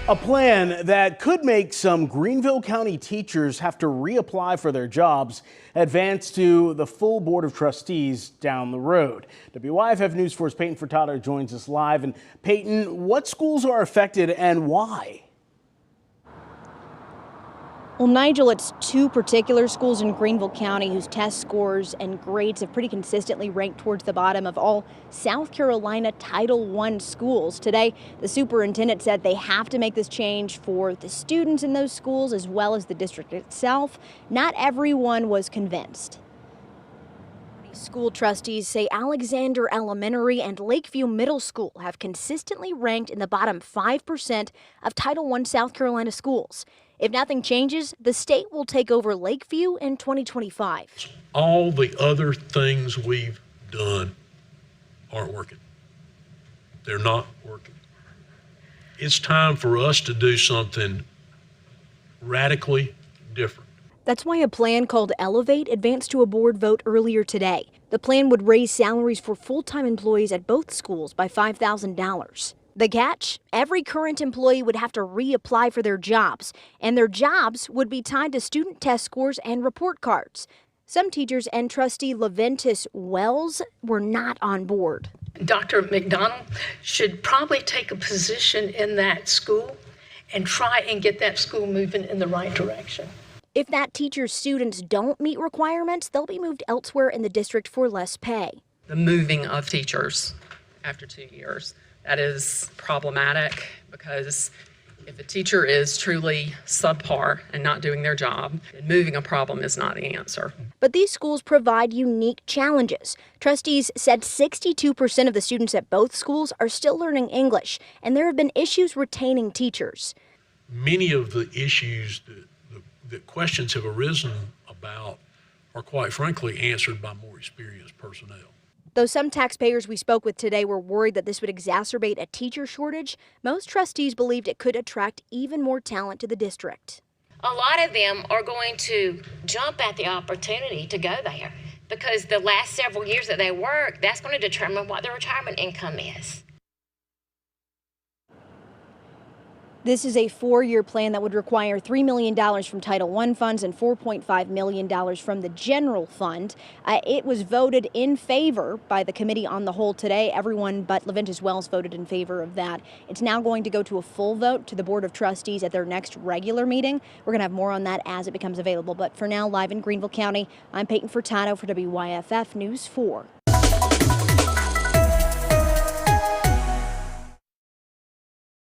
A plan that could make some Greenville County teachers have to reapply for their jobs advance to the full Board of Trustees down the road. WYFF News 4's Peyton Furtado joins us live. And Peyton, what schools are affected and why? Well, Nigel, it's two particular schools in Greenville County whose test scores and grades have pretty consistently ranked towards the bottom of all South Carolina Title I schools. Today, the superintendent said they have to make this change for the students in those schools as well as the district itself. Not everyone was convinced. School trustees say Alexander Elementary and Lakeview Middle School have consistently ranked in the bottom 5% of Title I South Carolina schools. If nothing changes, the state will take over Lakeview in 2025. All the other things we've done aren't working. They're not working. It's time for us to do something radically different. That's why a plan called Elevate advanced to a board vote earlier today. The plan would raise salaries for full-time employees at both schools by $5,000. The catch? Every current employee would have to reapply for their jobs, and their jobs would be tied to student test scores and report cards. Some teachers and trustee Leventis Wells were not on board. Dr. McDonald should probably take a position in that school and try and get that school moving in the right direction. If that teacher's students don't meet requirements, they'll be moved elsewhere in the district for less pay. The moving of teachers after 2 years, that is problematic because if a teacher is truly subpar and not doing their job, then moving a problem is not the answer. But these schools provide unique challenges. Trustees said 62% of the students at both schools are still learning English, and there have been issues retaining teachers. Many of the issues that questions have arisen about are quite frankly answered by more experienced personnel. Though some taxpayers we spoke with today were worried that this would exacerbate a teacher shortage, most trustees believed it could attract even more talent to the district. A lot of them are going to jump at the opportunity to go there because the last several years that they work, that's going to determine what their retirement income is. This is a 4-year plan that would require $3 million from Title I funds and $4.5 million from the general fund. It was voted in favor by the committee on the whole today. Everyone but Leventis Wells voted in favor of that. It's now going to go to a full vote to the Board of Trustees at their next regular meeting. We're going to have more on that as it becomes available. But for now, live in Greenville County, I'm Peyton Furtado for WYFF News 4.